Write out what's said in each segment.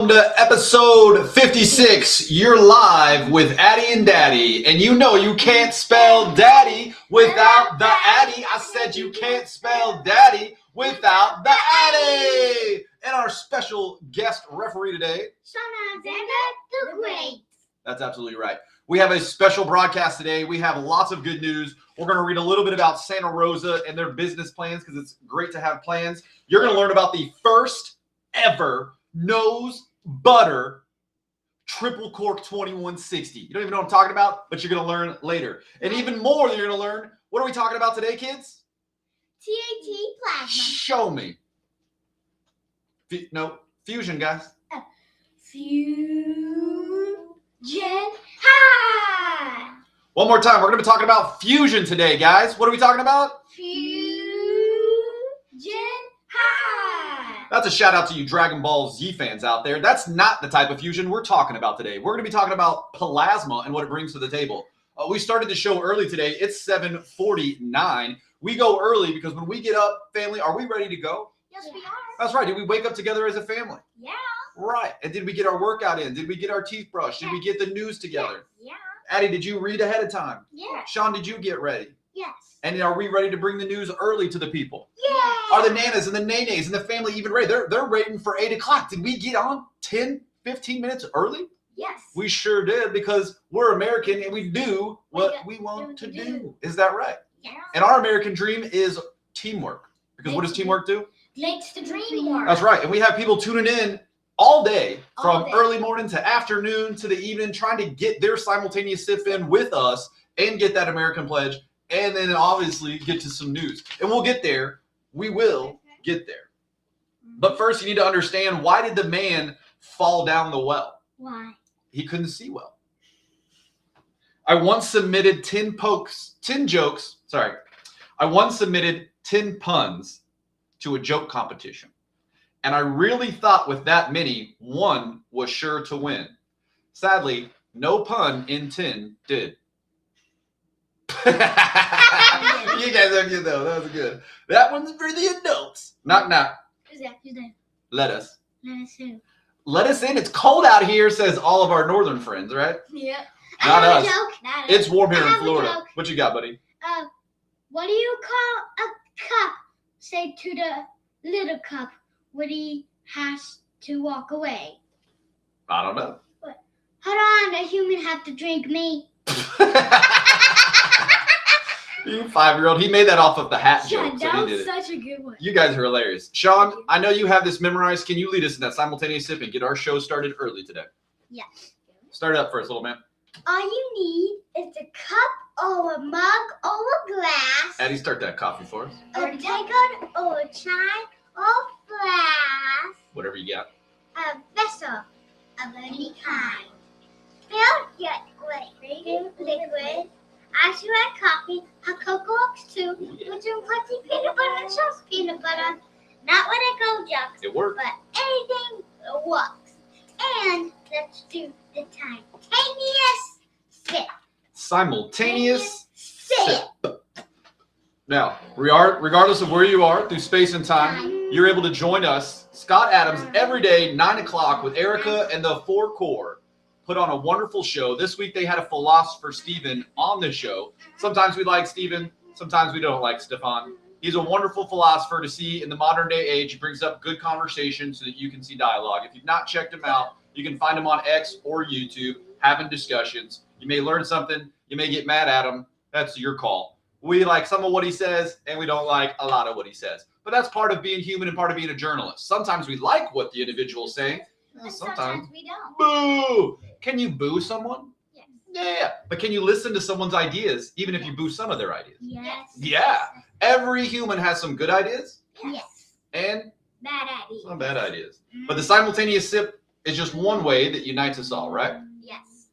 To episode 56, you're live with Addy and Daddy, and you know you can't spell daddy without the Addy. I said you can't spell daddy without the Addy. And our special guest referee today, the Great. That's absolutely right. We have a special broadcast today. We have lots of good news. We're going to read a little bit about Santa Rosa and their business plans because it's great to have plans. You're going to learn about the first ever nose butter triple cork 2160. You don't even know what I'm talking about, but you're going to learn later. And even more, you're going to learn, what are we talking about today, kids? TAT plasma. Show me. Fusion, guys. Fusion high. One more time. We're going to be talking about fusion today, guys. What are we talking about? Fusion high. That's a shout out to you Dragon Ball Z fans out there. That's not the type of fusion we're talking about today. We're going to be talking about plasma and what it brings to the table. We started the show early today. It's 7:49. We go early because when we get up, family, are we ready to go? Yes, we are. That's right. Did we wake up together as a family? Yeah. Right. And did we get our workout in? Did we get our teeth brushed? Did we get the news together? Yeah. Addie, did you read ahead of time? Yeah. Sean, did you get ready? Yes. And are we ready to bring the news early to the people? Yeah. Are the nanas and the nays and the family even ready? They're waiting for 8 o'clock. Did we get on 10, 15 minutes early? Yes. We sure did because we're American and we do what we want to do. Is that right? Yeah. And our American dream is teamwork. Because what does teamwork do? Makes the dream work. That's right. And we have people tuning in all day from All day. early morning to afternoon to the evening trying to get their simultaneous sip in with us and get that American pledge and then obviously get to some news. And we'll get there. We will get there. But first you need to understand, why did the man fall down the well? Why? He couldn't see well. I once submitted 10 puns to a joke competition. And I really thought with that many, one was sure to win. Sadly, no pun in 10 did. You guys are good though. That was good. That one's for the adults. Knock, knock. Who's that? Who's that? Let us. Let us who? Let us in. It's cold out here, says all of our northern friends, right? Yeah. Not I have us. a joke. Not It's us. warm here I in have a Florida. joke. What you got, buddy? What do you call a cup? Say to the little cup when he has to walk away. I don't know. Hold on, a human have to drink me. You 5-year-old. He made that off of the hat joke. So that he was did it. such a good one. You guys are hilarious. Sean, I know you have this memorized. Can you lead us in that simultaneous sip and get our show started early today? Yes. Start it up first, little man. All you need is a cup or a mug or a glass. Addie, start that coffee for us. A takeout or a chai or glass. Whatever you got. A vessel of any kind. Fill your liquid. As you add coffee, hot cocoa works too. With some crunchy peanut butter and sauce peanut butter. Not when it goes junk, It worked. but anything works. And let's do the simultaneous sip. Simultaneous sip. Now, regardless of where you are through space and time, you're able to join us, Scott Adams, every day, 9 o'clock with Erica and the Four Core. Put on a wonderful show. This week they had a philosopher, Stephen, on the show. Sometimes we like Stephen. Sometimes we don't like Stefan. He's a wonderful philosopher to see in the modern day age. He brings up good conversation so that you can see dialogue. If you've not checked him out, you can find him on X or YouTube having discussions. You may learn something. You may get mad at him. That's your call. We like some of what he says, and we don't like a lot of what he says. But that's part of being human and part of being a journalist. Sometimes we like what the individual is saying. And Sometimes we don't. Boo! Can you boo someone? Yes. Yeah. But can you listen to someone's ideas, even if you boo some of their ideas? Yes. Yeah. Every human has some good ideas Yes. and Bad idea. some bad ideas. But the simultaneous sip is just one way that unites us all, right? Yes.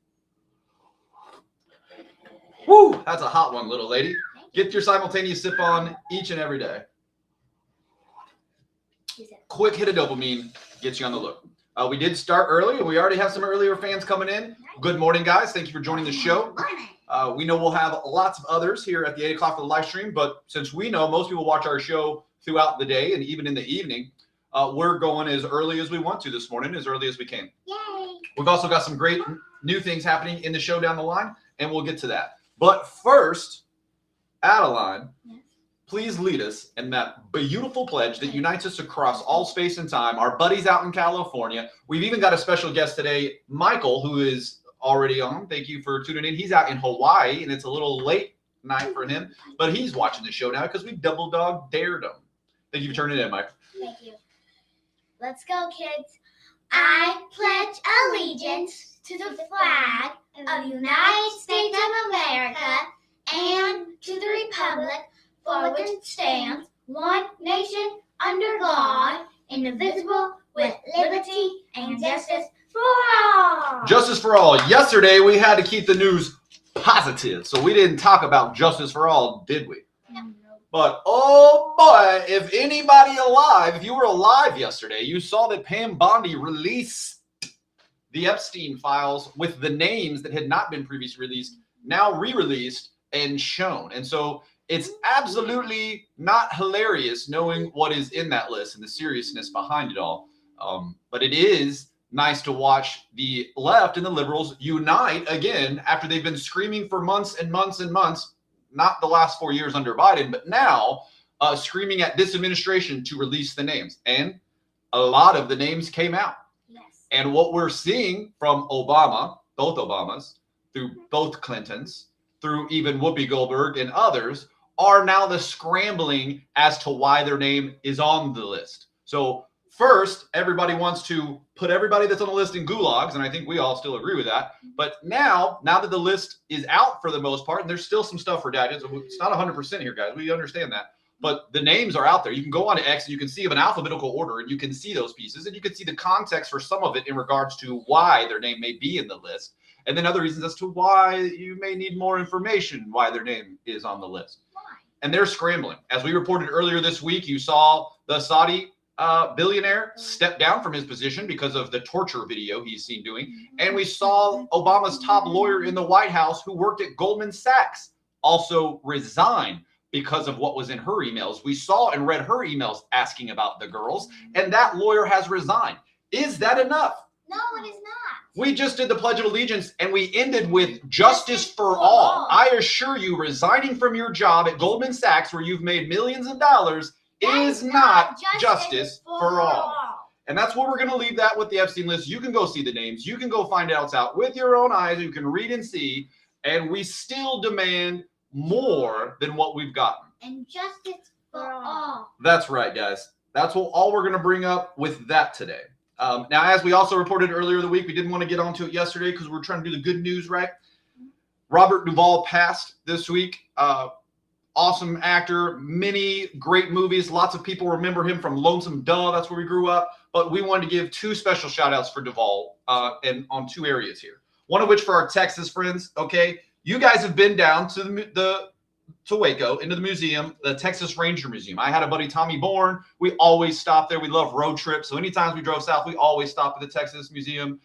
Woo! That's a hot one, little lady. Get your simultaneous sip on each and every day. Quick hit of dopamine gets you on the look. We did start early, and we already have some earlier fans coming in. Good morning, guys. Thank you for joining the show. We know we'll have lots of others here at the 8 o'clock for the live stream, but since we know most people watch our show throughout the day and even in the evening, we're going as early as we want to this morning, as early as we can. Yay! We've also got some great new things happening in the show down the line, and we'll get to that. But first, Adeline, Yes. please lead us in that beautiful pledge that unites us across all space and time. Our buddies out in California. We've even got a special guest today, Michael, who is already on. Thank you for tuning in. He's out in Hawaii, and it's a little late night for him, but he's watching the show now because we double dog dared him. Thank you for turning in, Mike. Thank you. Let's go, kids. I pledge allegiance to the flag of the United States of America and to the republic for which it stands, one nation under God, indivisible, with liberty and justice for all. Justice for all. Yesterday, we had to keep the news positive, so we didn't talk about justice for all, did we? No. But, oh boy, if anybody alive, if you were alive yesterday, you saw that Pam Bondi released the Epstein files with the names that had not been previously released, now re-released and shown. And so it's absolutely not hilarious knowing what is in that list and the seriousness behind it all. But it is nice to watch the left and the liberals unite again after they've been screaming for months and months and months, not the last 4 years under Biden, but now screaming at this administration to release the names. And a lot of the names came out. Yes. And what we're seeing from Obama, both Obamas, through both Clintons, through even Whoopi Goldberg and others, are now the scrambling as to why their name is on the list. So first, everybody wants to put everybody that's on the list in gulags, and I think we all still agree with that. But now that the list is out for the most part, and there's still some stuff redacted, so it's not 100% here, guys. We understand that. But the names are out there. You can go on to X, and you can see them in alphabetical order, and you can see those pieces, and you can see the context for some of it in regards to why their name may be in the list, and then other reasons as to why you may need more information why their name is on the list. Why? And they're scrambling. As we reported earlier this week, you saw the Saudi billionaire step down from his position because of the torture video he's seen doing. And we saw Obama's top lawyer in the White House who worked at Goldman Sachs also resign because of what was in her emails. We saw and read her emails asking about the girls, and that lawyer has resigned. Is that enough? No, it is not. We just did the Pledge of Allegiance, and we ended with justice for all. I assure you, resigning from your job at Goldman Sachs, where you've made millions of dollars, is not justice for all. And that's where we're going to leave that with the Epstein list. You can go see the names. You can go find out with your own eyes. You can read and see. And we still demand more than what we've gotten. And justice for all. That's right, guys. That's all we're going to bring up with that today. Now, as we also reported earlier in the week, we didn't want to get onto it yesterday because we're trying to do the good news, right? Robert Duvall passed this week. Awesome actor, many great movies. Lots of people remember him from Lonesome Dove. That's where we grew up. But we wanted to give two special shout outs for Duvall and on two areas here. One of which for our Texas friends. Okay, you guys have been down to Waco, into the museum, the Texas Ranger Museum. I had a buddy, Tommy Bourne. We always stop there. We love road trips. So anytime we drove south, we always stopped at the Texas Museum.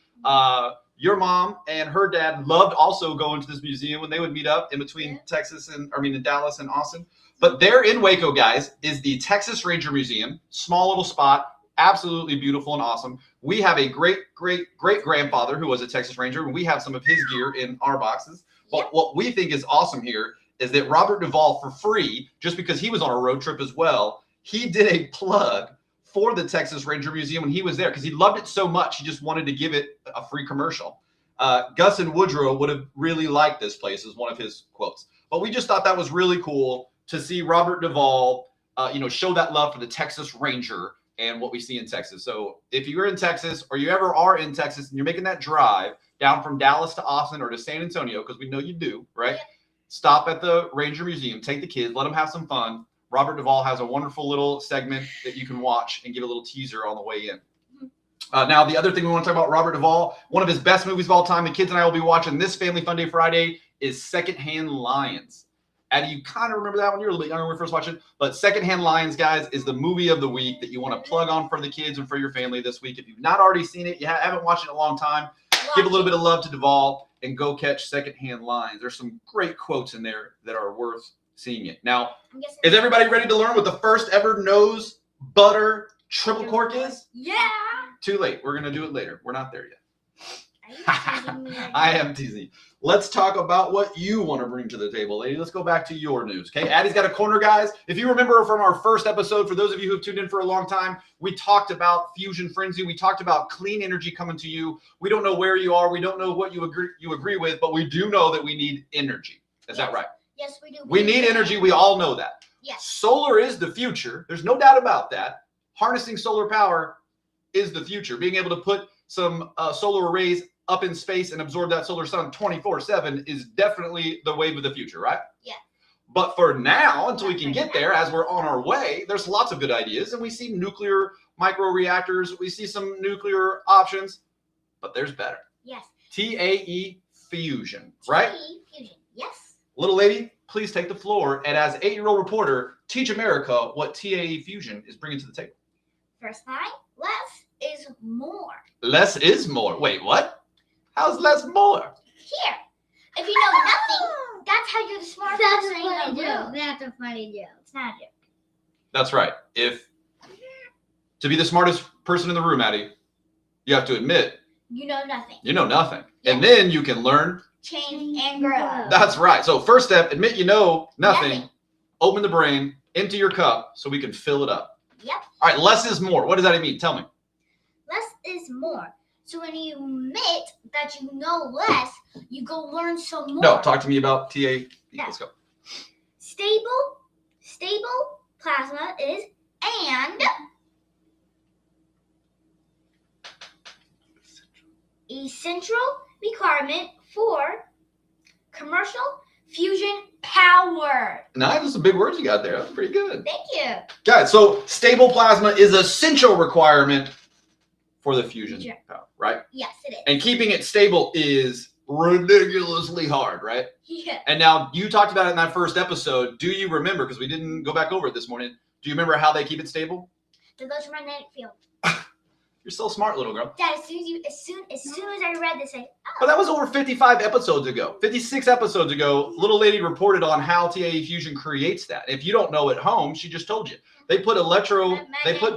Your mom and her dad loved also going to this museum when they would meet up in between in Dallas and Austin. But there in Waco, guys, is the Texas Ranger Museum. Small little spot, absolutely beautiful and awesome. We have a great-great-great-grandfather who was a Texas Ranger, and we have some of his gear in our boxes. But what we think is awesome here is that Robert Duvall, for free, just because he was on a road trip as well, he did a plug for the Texas Ranger Museum when he was there because he loved it so much. He just wanted to give it a free commercial. Gus and Woodrow would have really liked this place, is one of his quotes. But we just thought that was really cool to see Robert Duvall, show that love for the Texas Ranger and what we see in Texas. So if you're in Texas or you ever are in Texas and you're making that drive down from Dallas to Austin or to San Antonio, because we know you do, right? Stop at the Ranger Museum, take the kids, let them have some fun. Robert Duvall has a wonderful little segment that you can watch and give a little teaser on the way in. Now, the other thing we want to talk about Robert Duvall, one of his best movies of all time, the kids and I will be watching this Family Fun Day Friday, is Secondhand Lions. And you kind of remember that when you were a little bit younger when we first watched it. But Secondhand Lions, guys, is the movie of the week that you want to plug on for the kids and for your family this week. If you've not already seen it, you haven't watched it in a long time, give a little bit of love to Duvall and go catch Secondhand Lions. There's some great quotes in there that are worth seeing it. Now, is everybody ready to learn what the first ever nose butter triple cork is? Yeah. Too late. We're going to do it later. We're not there yet. Are you teasing me right I now? am teasing. Let's talk about what you want to bring to the table, lady. Let's go back to your news. Okay, Addie's got a corner, guys. If you remember from our first episode, for those of you who've tuned in for a long time, we talked about fusion frenzy. We talked about clean energy coming to you. We don't know where you are. We don't know what you agree with, but we do know that we need energy. Is that right? Yes, we do. We need energy. We all know that. Yes. Solar is the future. There's no doubt about that. Harnessing solar power is the future. Being able to put some solar arrays up in space and absorb that solar sun 24/7 is definitely the wave of the future, right? Yeah. But for now, until we can get there, as we're on our way, there's lots of good ideas. And we see nuclear microreactors. We see some nuclear options. But there's better. Yes. TAE fusion, right? TAE fusion. Yes. Little lady, please take the floor. And as 8-year-old reporter, teach America what TAE fusion is bringing to the table. First line, less is more. Less is more. Wait, what? How's less more? Here. If you know nothing, that's how you're the smartest person in the room. That's a funny joke. It's not a joke. That's right. To be the smartest person in the room, Addie, you have to admit You know nothing. you know nothing. Yes. And then you can learn. Change and grow. That's right. So first step, admit you know nothing. Open the brain, empty your cup so we can fill it up. Yep. All right, less is more. What does that mean? Tell me. Less is more. So when you admit that you know less, you go learn some more. No, talk to me about TAE. Yeah. Let's go. Stable plasma is and essential requirement for commercial fusion power. Nice. Those are some big words you got there. That's pretty good. Thank you. Guys, so stable plasma is essential requirement for the fusion Fusion. power, right? Yes, it is. And keeping it stable is ridiculously hard, right? Yeah. And now you talked about it in that first episode. Do you remember, because we didn't go back over it this morning, do you remember how they keep it stable? The electromagnetic field. You're so smart, little girl. Dad, as soon as I read this, But that was over 55 episodes ago. 56 episodes ago, little lady reported on how TAE fusion creates that. If you don't know at home, she just told you. They put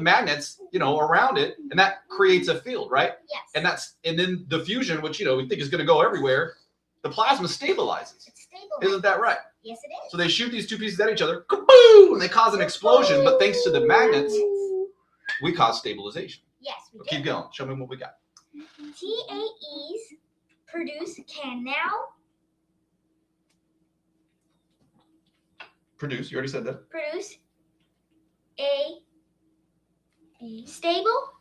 magnets, around it, and that creates a field, right? yes. And then the fusion, which we think is going to go everywhere, the plasma stabilizes. It's stable. Isn't that right? Yes, it is. So they shoot these two pieces at each other, kaboom, and they cause an explosion. But thanks to the magnets, we cause stabilization. Yes, we So do. keep going. Show me what we got. TAEs can now Produce. You already said that. produce a stable,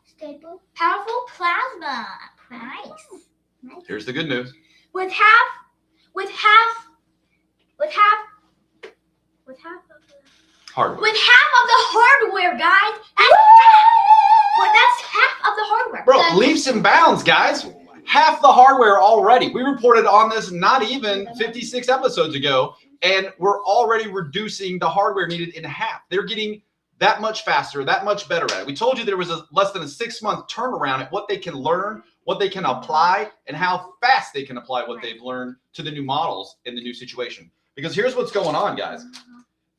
powerful plasma. Nice. Here's the good news. With half of Hardware. the hardware, guys. That's half of the hardware. Bro, The- leaps and bounds, guys. Half the hardware already. We reported on this not even 56 episodes ago, and we're already reducing the hardware needed in half. They're getting that much faster, that much better at it. We told you there was less than a 6-month turnaround at what they can learn, what they can apply, and how fast they can apply what they've learned to the new models in the new situation. Because here's what's going on, guys.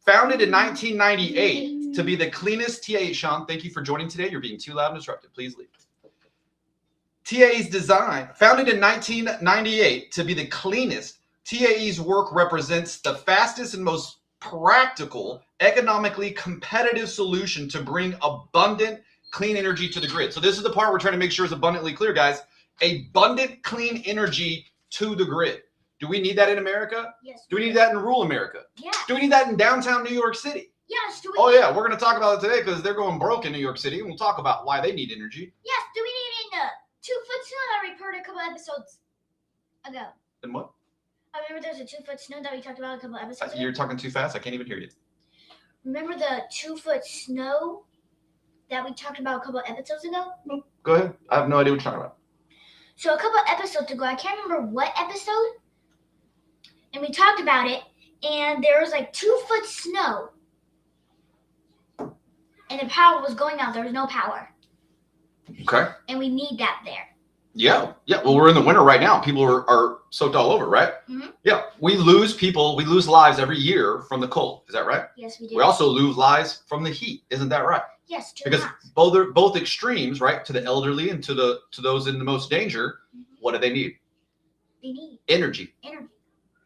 Founded in 1998 to be the cleanest TAE, Sean, thank you for joining today. You're being too loud and disruptive. Please leave. TAE's design, founded in 1998 to be the cleanest, TAE's work represents the fastest and most practical, economically competitive solution to bring abundant clean energy to the grid. So this is the part we're trying to make sure is abundantly clear, guys. Abundant clean energy to the grid. Do we need that in America? Yes. Do we need that in rural America? Yeah. Do we need that in downtown New York City? Yes. Do we? Oh yeah, we're going to talk about it today because they're going broke in New York City, and we'll talk about why they need energy. Yes. Do we need it in the 2-foot snow that we reported a couple episodes ago? And what? I remember there's a 2-foot snow that we talked about a couple episodes ago. You're talking too fast. I can't even hear you. Remember the 2-foot snow that we talked about a couple episodes ago? Go ahead. I have no idea what you're talking about. So a couple episodes ago, I can't remember what episode, and we talked about it, and there was like 2-foot snow, and the power was going out. There was no power, Okay. and we need that there. Yeah. Well, we're in the winter right now. People are soaked all over, right? Mhm. Yeah. We lose lives every year from the cold. Is that right? Yes, we do. We also lose lives from the heat. Isn't that right? Yes, too Because hot. both extremes, right? To the elderly and to those in the most danger, what do they need? They need Energy. energy.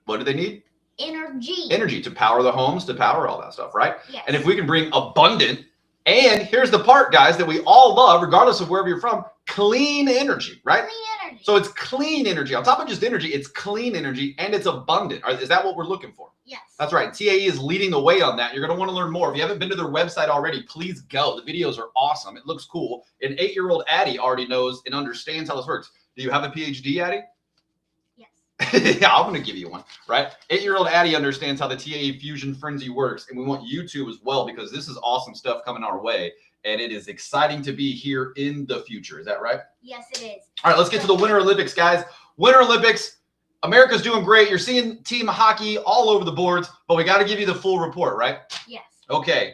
What do they need? Energy. Energy to power the homes, to power all that stuff, right? Yes. And if we can bring abundant, and here's the part, guys, that we all love, regardless of wherever you're from, clean energy, right? Clean energy. So it's clean energy. On top of just energy, it's clean energy and it's abundant. Is that what we're looking for? Yes. That's right. TAE is leading the way on that. You're going to want to learn more. If you haven't been to their website already, please go. The videos are awesome. It looks cool. An 8-year-old Addy already knows and understands how this works. Do you have a PhD, Addy? Yes. Yeah, I'm going to give you one, right? 8-year-old Addy understands how the TAE Fusion Frenzy works, and we want you to as well, because this is awesome stuff coming our way, and it is exciting to be here in the future. Is that right? Yes, it is. All right, let's get to the Winter Olympics, guys. Winter Olympics, America's doing great. You're seeing team hockey all over the boards, but we got to give you the full report, right? Yes. Okay.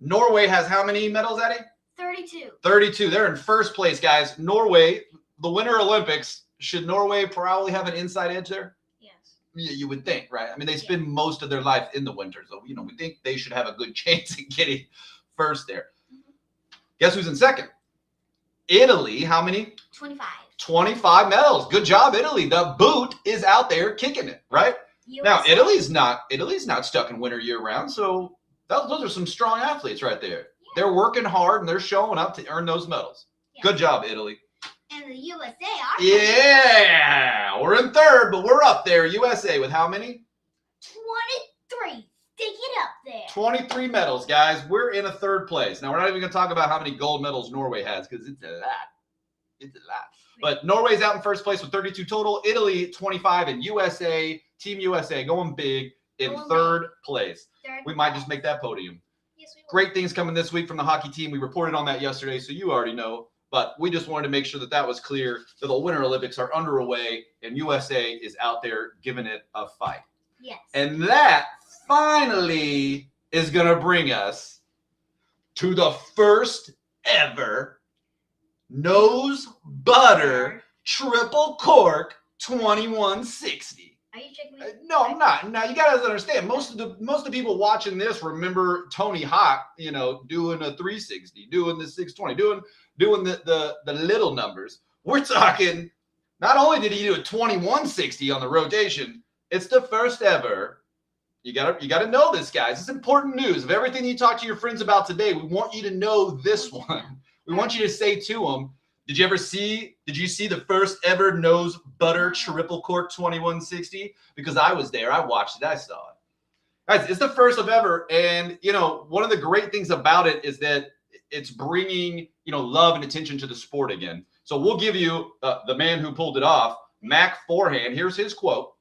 Norway has how many medals, Addy? 32. 32. They're in first place, guys. Norway, the Winter Olympics. Should Norway probably have an inside edge there? Yes. You would think, right? I mean, they spend most of their life in the winter, so we think they should have a good chance at getting first there. Guess who's in second? Italy. How many? 25. 25 medals. Good job, Italy. The boot is out there kicking it, right? USA. Now, Italy's not stuck in winter year round, so those are some strong athletes right there. Yeah. They're working hard and they're showing up to earn those medals. Yeah. Good job, Italy. And the USA are. Yeah, we're in third, but we're up there. USA with how many? 23. Stick it up there. 23 medals, guys. We're in a third place. Now, we're not even going to talk about how many gold medals Norway has, because it's a lot. It's a lot. But Norway's out in first place with 32 total. Italy, 25. And USA, Team USA, going big in third place. We might just make that podium. Yes, we will. Great things coming this week from the hockey team. We reported on that yesterday, so you already know. But we just wanted to make sure that was clear, that the Winter Olympics are underway, and USA is out there giving it a fight. Yes. And that finally is going to bring us to the first ever nose butter triple cork 2160. Are you checking me? No, I'm not. Now you guys understand. Most of the people watching this remember Tony Hawk, doing a 360, doing the 620, doing the little numbers. We're talking. Not only did he do a 2160 on the rotation, it's the first ever. You gotta know this, guys. It's important news. Of everything you talk to your friends about today, we want you to know this one. We want you to say to them, did you see the first ever nose butter triple cork 2160? Because I was there. I watched it. I saw it. Guys, it's the first of ever. And, one of the great things about it is that it's bringing, love and attention to the sport again. So we'll give you the man who pulled it off, Mac Forehand. Here's his quote.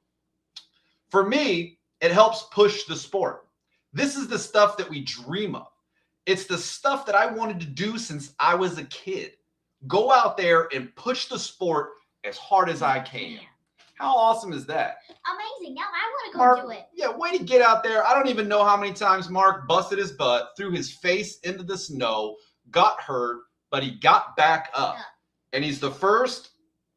For me, it helps push the sport. This is the stuff that we dream of. It's the stuff that I wanted to do since I was a kid. Go out there and push the sport as hard as I can. How awesome is that? Amazing. Now I want to Mark, do it. Yeah, way to get out there. I don't even know how many times Mark busted his butt, threw his face into the snow, got hurt, but he got back up. And he's the first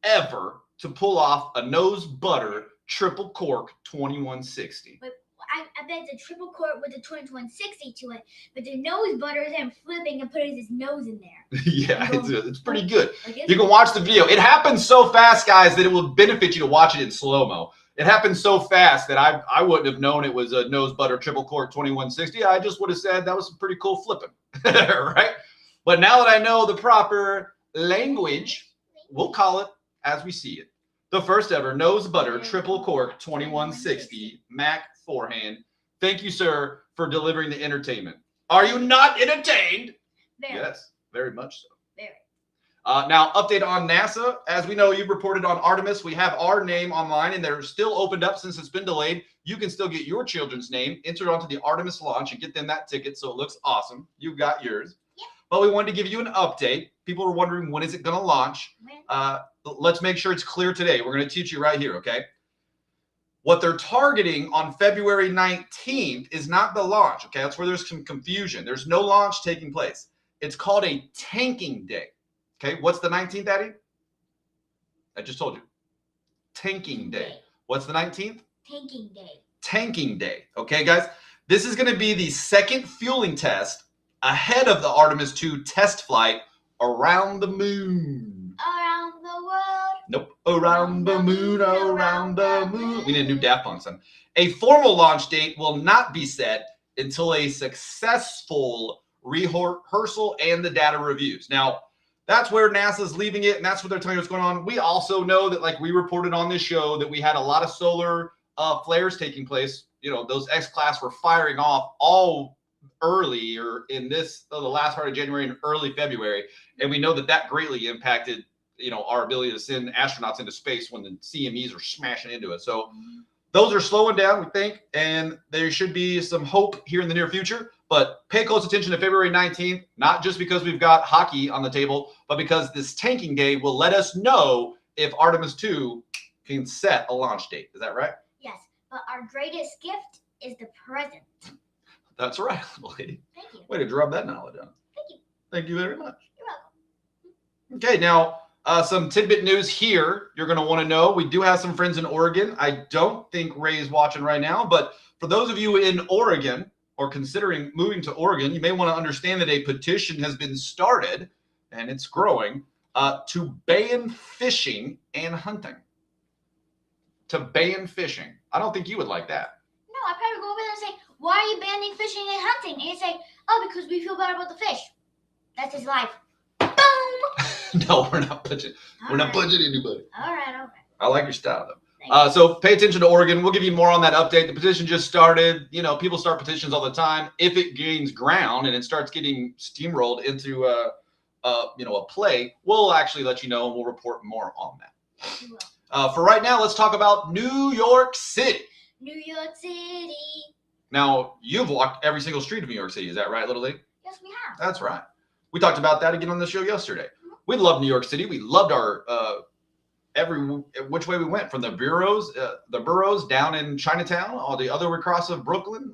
ever to pull off a nose butter triple cork 2160. But I bet it's a triple cork with a 2160 to it, but the nose butter is him flipping and putting his nose in there. Yeah, it's pretty good. You can watch the video. It happens so fast, guys, that it will benefit you to watch it in slow-mo. It happened so fast that I wouldn't have known it was a nose butter triple cork 2160. I just would have said that was some pretty cool flipping, right? But now that I know the proper language, we'll call it as we see it. The first ever nose butter triple cork 2160 Mac Forehand. Thank you, sir, for delivering the entertainment. Are you not entertained? Very. Yes, very much so. Very. Now, update on NASA. As we know, you've reported on Artemis. We have our name online, and they're still opened up since it's been delayed. You can still get your children's name entered onto the Artemis launch and get them that ticket, so it looks awesome. You've got yours. Yep. But we wanted to give you an update. People are wondering, when is it going to launch? Let's make sure it's clear today. We're going to teach you right here, okay? What they're targeting on February 19th is not the launch, okay? That's where there's some confusion. There's no launch taking place. It's called a tanking day, okay? What's the 19th, Addy? I just told you. Tanking day. What's the 19th? Tanking day. Tanking day, okay, guys? This is going to be the second fueling test ahead of the Artemis 2 test flight around the moon. Around the world. Nope. Around the moon, around the moon. We need a new Daft Punk song. A formal launch date will not be set until a successful rehearsal and the data reviews. Now, that's where NASA's leaving it, and that's what they're telling you what's going on. We also know that, like we reported on this show, that we had a lot of solar flares taking place. You know, those X-class were firing off all early or in the last part of January and early February. And we know that that greatly impacted, you know, our ability to send astronauts into space when the CMEs are smashing into it. So those are slowing down, we think, and there should be some hope here in the near future. But pay close attention to February 19th, not just because we've got hockey on the table, but because this tanking day will let us know if Artemis 2 can set a launch date. Is that right? Yes, but our greatest gift is the present. That's right, little lady. Thank you. Way to drop that knowledge on. Thank you. Thank you very much. You're welcome. Okay, now some tidbit news here you're going to want to know. We do have some friends in Oregon. I don't think Ray's watching right now, but for those of you in Oregon or considering moving to Oregon, you may want to understand that a petition has been started, and it's growing, to ban fishing and hunting. To ban fishing. I don't think you would like that. No, I'd probably go over there and say, why are you banning fishing and hunting? And you say, oh, because we feel bad about the fish. That's his life. Boom! No, we're not budgeting. We're not budgeting anybody. All right. I like your style, though. So pay attention to Oregon. We'll give you more on that update. The petition just started. You know, people start petitions all the time. If it gains ground and it starts getting steamrolled into a play, we'll actually let you know and we'll report more on that. You will. For right now, let's talk about New York City. New York City. Now, you've walked every single street of New York City. Is that right, Little League? Yes, we have. That's right. We talked about that again on the show yesterday. We love New York City. We loved our every which way we went, from the boroughs down in Chinatown, all the other across of Brooklyn,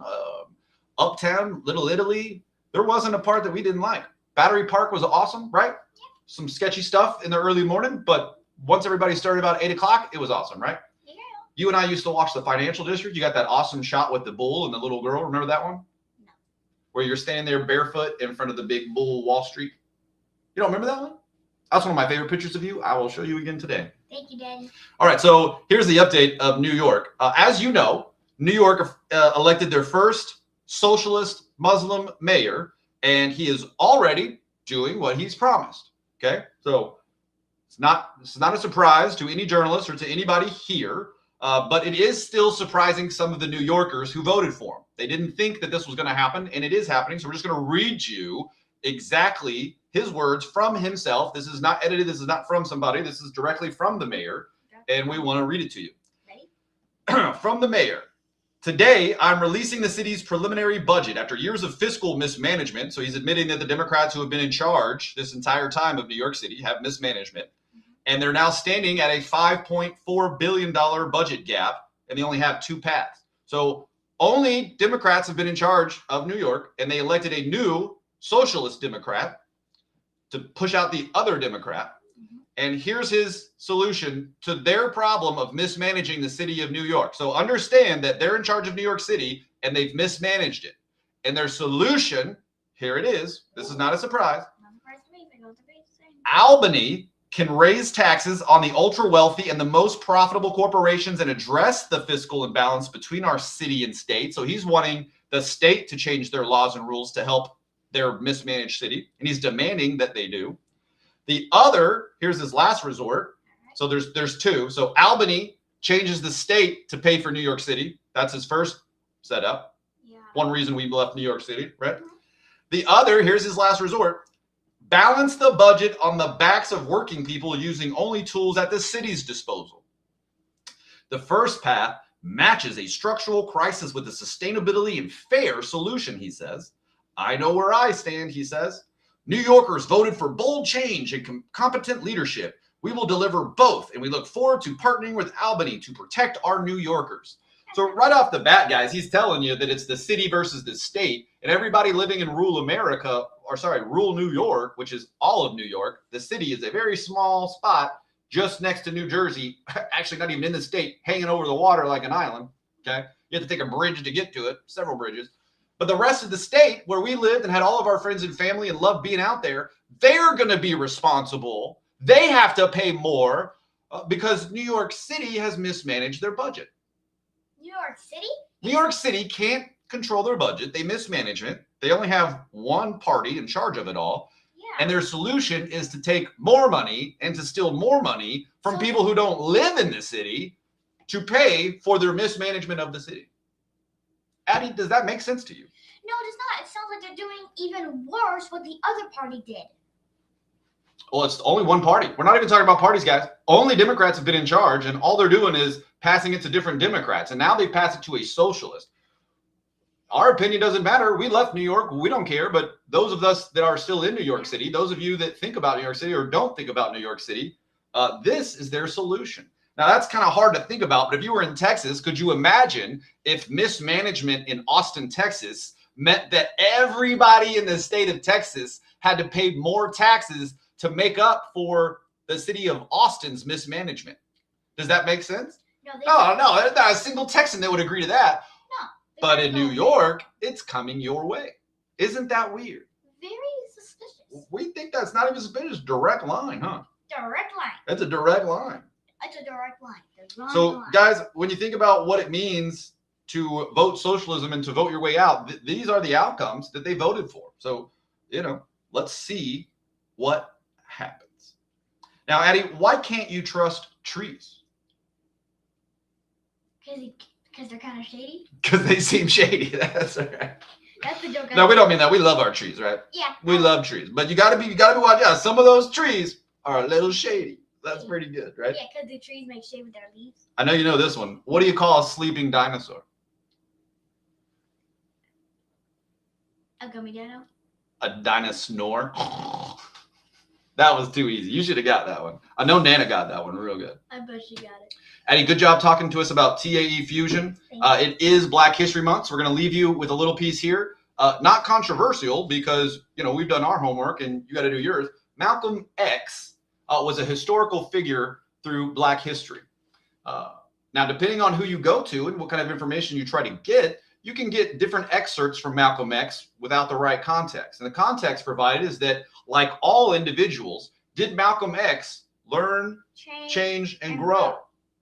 uptown, Little Italy. There wasn't a part that we didn't like. Battery Park was awesome, right? Yeah. Some sketchy stuff in the early morning, but once everybody started about 8 o'clock, it was awesome, right? Yeah. You and I used to watch the Financial District. You got that awesome shot with the bull and the little girl. Remember that one? No. Where you're standing there barefoot in front of the big bull Wall Street. You don't remember that one? That's one of my favorite pictures of you. I will show you again today. Thank you, Daddy. All right, so here's the update of New York. As you know, New York elected their first socialist Muslim mayor, and he is already doing what he's promised. Okay, so it's not a surprise to any journalist or to anybody here, but it is still surprising some of the New Yorkers who voted for him. They didn't think that this was going to happen, and it is happening. So we're just going to read you exactly his words from himself. This is not edited. This is not from somebody. This is directly from the mayor, and we want to read it to you. Ready? From the mayor. Today, I'm releasing the city's preliminary budget after years of fiscal mismanagement. So he's admitting that the Democrats who have been in charge this entire time of New York City have mismanagement. And they're now standing at a $5.4 billion budget gap, and they only have 2 paths. So only Democrats have been in charge of New York, and they elected a new socialist Democrat to push out the other Democrat. And here's his solution to their problem of mismanaging the city of New York. So understand that they're in charge of New York City and they've mismanaged it. And their solution, here it is. This is not a surprise. Albany can raise taxes on the ultra wealthy and the most profitable corporations and address the fiscal imbalance between our city and state. So he's wanting the state to change their laws and rules to help their mismanaged city, and he's demanding that they do. The other, here's his last resort. So there's 2. So Albany changes the state to pay for New York City. That's his first setup. Yeah. One reason we left New York City, right? Mm-hmm. The other, here's his last resort. Balance the budget on the backs of working people using only tools at the city's disposal. The first path matches a structural crisis with a sustainability and fair solution, he says. I know where I stand, he says. New Yorkers voted for bold change and competent leadership. We will deliver both, and we look forward to partnering with Albany to protect our New Yorkers. So right off the bat, guys, he's telling you that it's the city versus the state, and everybody living in rural New York, which is all of New York. The city is a very small spot just next to New Jersey, actually not even in the state, hanging over the water like an island. Okay, you have to take a bridge to get to it, several bridges. But the rest of the state where we lived and had all of our friends and family and loved being out there, they're going to be responsible. They have to pay more because New York City has mismanaged their budget. New York City? New York City can't control their budget. They mismanage it. They only have one party in charge of it all. Yeah. And their solution is to take more money and to steal more money from people who don't live in the city to pay for their mismanagement of the city. Addy, does that make sense to you? No, it does not. It sounds like they're doing even worse what the other party did. Well, it's only one party. We're not even talking about parties, guys. Only Democrats have been in charge, and all they're doing is passing it to different Democrats. And now they pass it to a socialist. Our opinion doesn't matter. We left New York. We don't care. But those of us that are still in New York City, those of you that think about New York City or don't think about New York City, this is their solution. Now, that's kind of hard to think about. But if you were in Texas, could you imagine if mismanagement in Austin, Texas, meant that everybody in the state of Texas had to pay more taxes to make up for the city of Austin's mismanagement? Does that make sense? No, No, there's not a single Texan that would agree to that. No. But in New York, it's coming your way. Isn't that weird? Very suspicious. We think that's not even suspicious. Direct line, huh? Direct line. That's a direct line. It's a direct line. So, guys, when you think about what it means to vote socialism and to vote your way out, these are the outcomes that they voted for. So, let's see what happens. Now, Addy, why can't you trust trees? Because they're kind of shady? Because they seem shady. That's right. That's the joke. No, we don't mean that. We love our trees, right? Yeah. We love trees. But you gotta be watching. Yeah, some of those trees are a little shady. That's pretty good, right? Yeah, because the trees make shade with their leaves. I know you know this one. What do you call a sleeping dinosaur? A gummy dino? A dinosaur. That was too easy. You should have got that one. I know Nana got that one real good. I bet she got it. Addy, good job talking to us about TAE Fusion. It is Black History Month, so we're going to leave you with a little piece here. Not controversial because, we've done our homework and you got to do yours. Malcolm X was a historical figure through Black history. Now, depending on who you go to and what kind of information you try to get, you can get different excerpts from Malcolm X without the right context. And the context provided is that, like all individuals, did Malcolm X learn, change, and grow?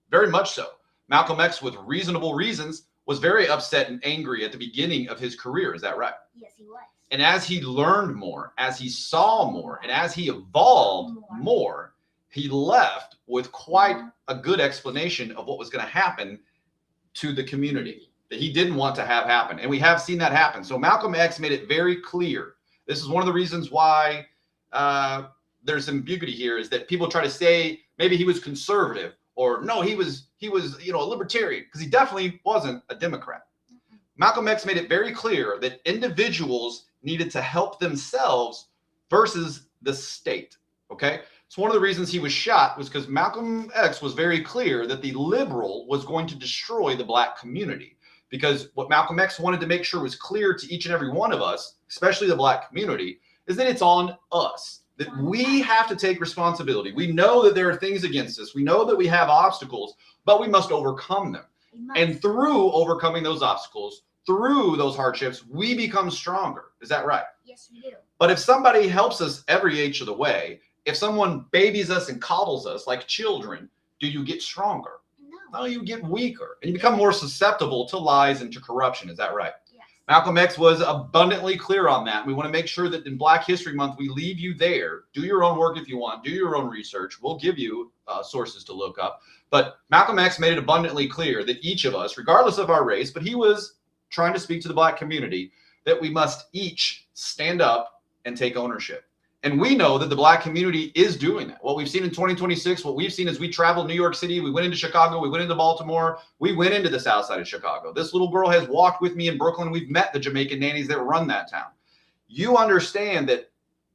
Very much so. Malcolm X, with reasonable reasons, was very upset and angry at the beginning of his career. Is that right? Yes, he was. And as he learned more, as he saw more, and as he evolved more, he left with quite a good explanation of what was going to happen to the community that he didn't want to have happen. And we have seen that happen. So Malcolm X made it very clear. This is one of the reasons why there's ambiguity here, is that people try to say maybe he was conservative, or no, he was a libertarian, because he definitely wasn't a Democrat. Malcolm X made it very clear that individuals needed to help themselves versus the state. Okay, so one of the reasons he was shot was because Malcolm X was very clear that the liberal was going to destroy the Black community. Because what Malcolm X wanted to make sure was clear to each and every one of us, especially the Black community, is that it's on us, that we have to take responsibility. We know that there are things against us. We know that we have obstacles, but we must overcome them. And through overcoming those obstacles, through those hardships, we become stronger. Is that right? Yes, we do. But if somebody helps us every inch of the way, if someone babies us and coddles us like children, do you get stronger? No, you get weaker, and you become more susceptible to lies and to corruption. Is that right? Yes. Malcolm X was abundantly clear on that. We want to make sure that in Black History Month, we leave you there. Do your own work if you want. Do your own research. We'll give you sources to look up. But Malcolm X made it abundantly clear that each of us, regardless of our race, but he was trying to speak to the Black community, that we must each stand up and take ownership. And we know that the Black community is doing that. What we've seen in 2026, what we've seen is we traveled New York City, we went into Chicago, we went into Baltimore, we went into the south side of Chicago. This little girl has walked with me in Brooklyn. We've met the Jamaican nannies that run that town. You understand that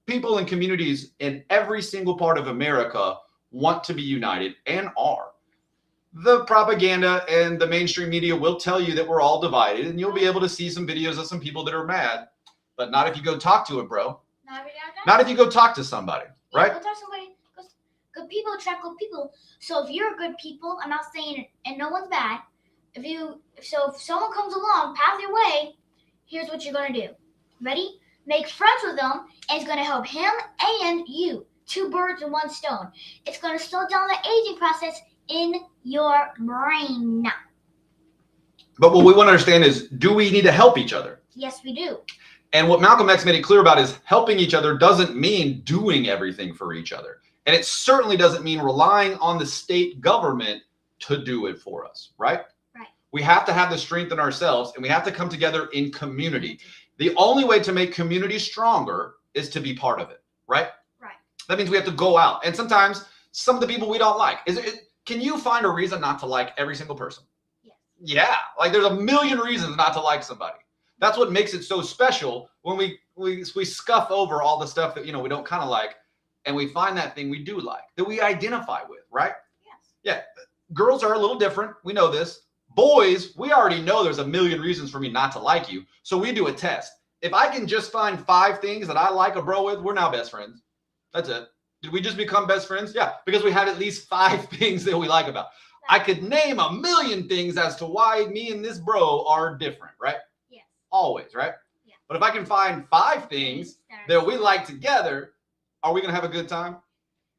people and communities in every single part of America want to be united and are. The propaganda and the mainstream media will tell you that we're all divided, and you'll be able to see some videos of some people that are mad, but not if you go talk to it, bro. Not if you go talk to somebody, right? Go talk to somebody. Good people attract good people. So if you're good people, I'm not saying it, and no one's bad. If someone comes along, pass your way, here's what you're going to do. Ready? Make friends with them, and it's going to help him and you. 2 birds with 1 stone. It's going to slow down the aging process in your brain. But what we want to understand is, do we need to help each other? Yes, we do. And what Malcolm X made it clear about is helping each other doesn't mean doing everything for each other. And it certainly doesn't mean relying on the state government to do it for us, right? Right. We have to have the strength in ourselves, and we have to come together in community. The only way to make community stronger is to be part of it, right? Right. That means we have to go out. And sometimes some of the people we don't like. Can you find a reason not to like every single person? Yes. Yeah. Like there's a million reasons not to like somebody. That's what makes it so special when we scuff over all the stuff that, we don't kind of like, and we find that thing we do like, that we identify with, right? Yes. Yeah. Girls are a little different. We know this. Boys, we already know there's a million reasons for me not to like you. So we do a test. If I can just find 5 things that I like a bro with, we're now best friends. That's it. Did we just become best friends? Yeah, because we have at least 5 things that we like about. I could name a million things as to why me and this bro are different, right? Yes. Always, right? Yeah. But if I can find 5 things that we like together, are we going to have a good time?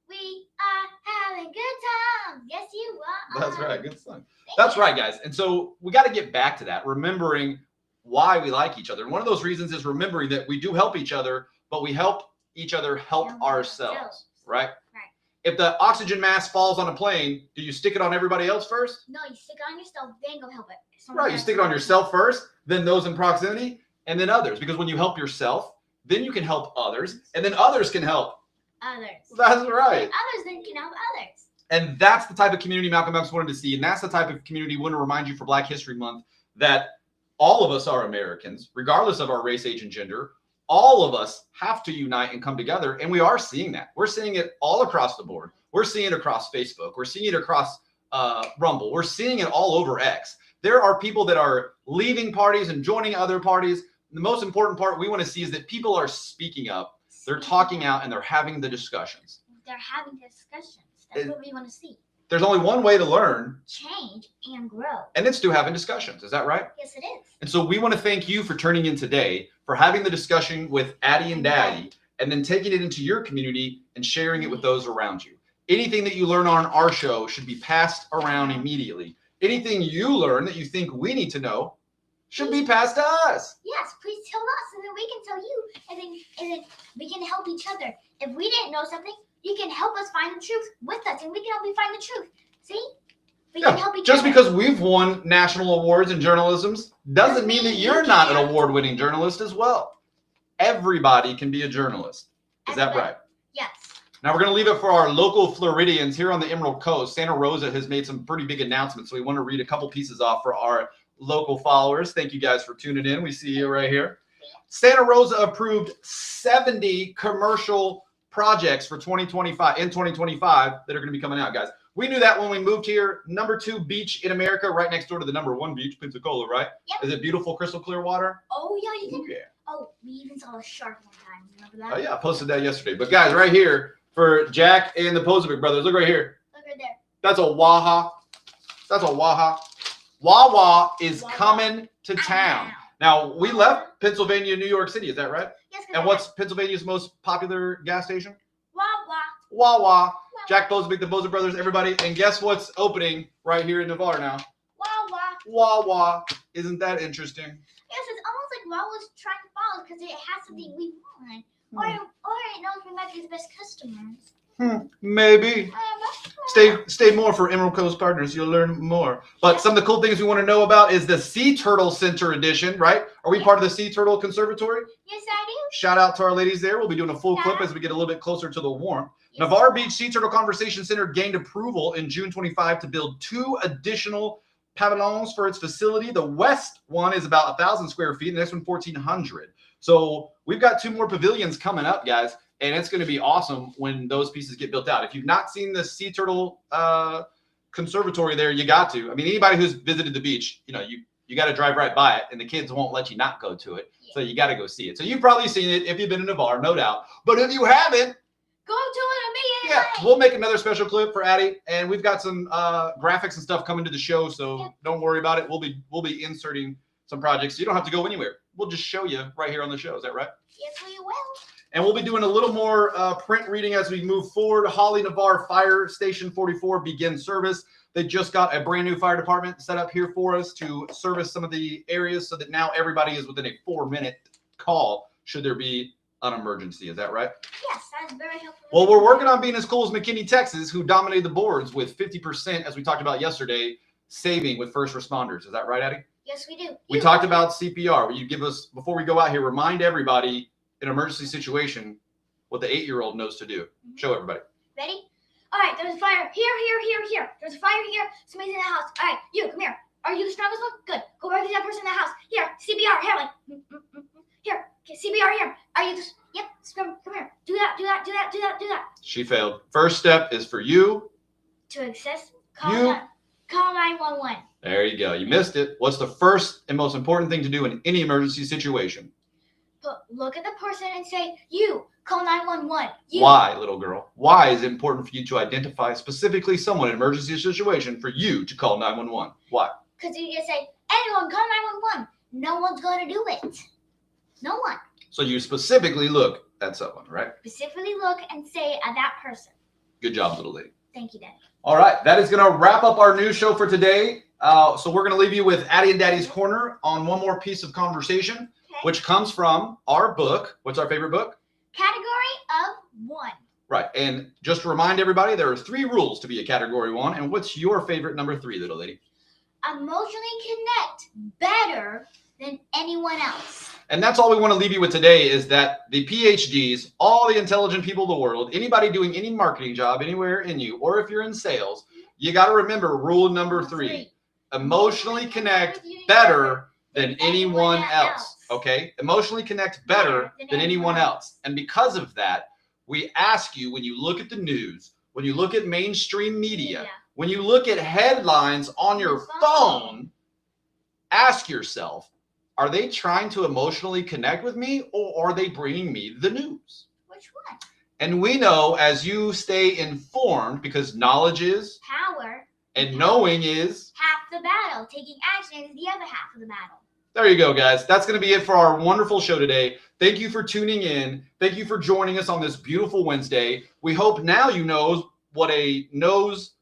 We are having good time. Yes, you are. That's right. Good song. That's right, guys. And so we got to get back to that, remembering why we like each other. And one of those reasons is remembering that we do help each other, but we help each other help ourselves, right? Right. If the oxygen mask falls on a plane, do you stick it on everybody else first? No, you stick it on yourself, then go help it. Right. You stick it on yourself first, then those in proximity, and then others. Because when you help yourself, then you can help others, and then others can help others. That's right. And others then can help others. And that's the type of community Malcolm X wanted to see. And that's the type of community we want to remind you for Black History Month, that all of us are Americans, regardless of our race, age, and gender. All of us have to unite and come together. And we are seeing that. We're seeing it all across the board. We're seeing it across Facebook. We're seeing it across Rumble. We're seeing it all over X. There are people that are leaving parties and joining other parties. The most important part we want to see is that people are speaking up. They're talking out and they're having the discussions. They're having discussions. That's what we want to see. There's only one way to learn, change, and grow. and it's through having discussions. Is that right? Yes, it is. And so we want to thank you for turning in today, for having the discussion with Addy and Daddy, and then taking it into your community and sharing it with those around you. Anything that you learn on our show should be passed around immediately. Anything you learn that you think we need to know should be passed to us. Yes, please tell us, and then we can tell you, and then we can help each other. If we didn't know something, you can help us find the truth with us, and we can help you find the truth. See? We can help each just other. because we've won national awards in journalism doesn't mean that you're not an award-winning journalist as well. Everybody can be a journalist. Is that right? Yes. Now we're going to leave it for our local Floridians here on the Emerald Coast. Santa Rosa has made some pretty big announcements, so we want to read a couple pieces off for our local followers. Thank you guys for tuning in. We see you right here. Santa Rosa approved 70 commercial projects for 2025 that are going to be coming out, guys. We knew that when we moved here. Number 2 beach in America, right next door to the number 1 beach, Pensacola, right? Yep. Is it beautiful, crystal clear water? Oh yeah, you can. Yeah. Oh, we even saw a shark one time. Remember that? Oh yeah, I posted that yesterday. But guys, right here for Jack and the Pozovic brothers, look right here. Look right there. That's a Waha. That's a Waha. Wawa is coming to town. Now, we left Pennsylvania, New York City. Is that right? Yes. And what's Pennsylvania's most popular gas station? Wawa. Wawa. Jack Bozovic, the Bozo brothers, everybody. And guess what's opening right here in Navarre now? Wawa. Wawa. Isn't that interesting? Yes, it's almost like Wawa's trying to follow because it has something we want. Or it knows we might be the best customers. Maybe. Stay more for Emerald Coast Partners. You'll learn more. But some of the cool things we want to know about is the Sea Turtle Center edition, right? Are we part of the Sea Turtle Conservatory? Yes, I do. Shout out to our ladies there. We'll be doing a full clip as we get a little bit closer to the warmth. Yes. Navarre Beach Sea Turtle Conversation Center gained approval in June 25 to build 2 additional pavilions for its facility. The west one is about 1,000 square feet, and the next one 1,400. So we've got 2 more pavilions coming up, guys. And it's going to be awesome when those pieces get built out. If you've not seen the Sea Turtle Conservatory there, you got to. I mean, anybody who's visited the beach, you got to drive right by it, and the kids won't let you not go to it. Yeah. So you got to go see it. So you've probably seen it if you've been in Navarre, no doubt. But if you haven't, go to it immediately. Yeah, we'll make another special clip for Addy, and we've got some graphics and stuff coming to the show. So don't worry about it. We'll be inserting some projects. So you don't have to go anywhere. we'll just show you right here on the show. Is that right? Yes, we will. And we'll be doing a little more print reading as we move forward. Holly Navarre Fire Station 44 begins service. They just got a brand new fire department set up here for us to service some of the areas so that now everybody is within a 4-minute call should there be an emergency. Is that right? Yes, that's very helpful. Well, we're working on being as cool as McKinney, Texas, who dominated the boards with 50%, as we talked about yesterday, saving with first responders. Is that right, Addy? Yes, we do. We talked about CPR. Will you give us, before we go out here, remind everybody in an emergency situation what the 8-year-old knows to do. Show everybody. Ready? All right, there's a fire here. There's a fire here. Somebody's in the house. All right, you, come here. Are you the strongest one? Good. Go right to that person in the house. Here, CPR, here, like, here, okay, CPR here. Are you just, yep, come here. Do that. She failed. First step is for you. To access, call 911. There you go. You missed it. What's the first and most important thing to do in any emergency situation? Look at the person and say, you, call 911. You. Why, little girl? Why is it important for you to identify specifically someone in an emergency situation for you to call 911? Why? Because you just say, anyone, call 911. No one's going to do it. No one. So you specifically look at someone, right? Specifically look and say at that person. Good job, little lady. Thank you, Daddy. All right, that is going to wrap up our news show for today. So we're going to leave you with Addy and Daddy's Corner on one more piece of conversation, which comes from our book. What's our favorite book? Category of 1. Right, and just to remind everybody, there are 3 rules to be a Category 1. And what's your favorite number 3, little lady? Emotionally connect better than anyone else. And that's all we want to leave you with today is that the PhDs, all the intelligent people of the world, anybody doing any marketing job anywhere in you, or if you're in sales, you got to remember rule number 3. Emotionally connect better than anyone else. Okay? Emotionally connect better than anyone else. And because of that, we ask you, when you look at the news, when you look at mainstream media, when you look at headlines on your phone, ask yourself, are they trying to emotionally connect with me, or are they bringing me the news? Which one? And we know, as you stay informed, because knowledge is power, and knowing is half the battle. Taking action is the other half of the battle. There you go, guys. That's going to be it for our wonderful show today. Thank you for tuning in. Thank you for joining us on this beautiful Wednesday. We hope now you know what a nose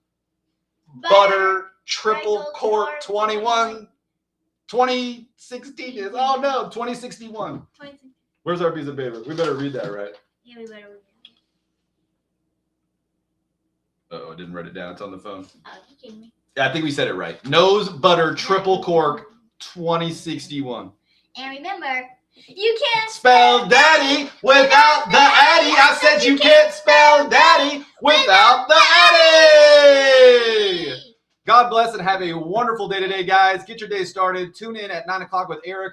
butter triple cork 2016 is. Oh no, 2061. Where's our piece of paper? We better read that, right? Yeah, we better read that. Uh-oh, I didn't write it down. It's on the phone. Oh, you kidding me? Yeah, I think we said it right. Nose butter triple cork 2061. And remember, you can't spell daddy without the Addy. I said you can't spell daddy without the Addy. God bless and have a wonderful day today, guys. Get your day started. Tune in at 9 o'clock with Eric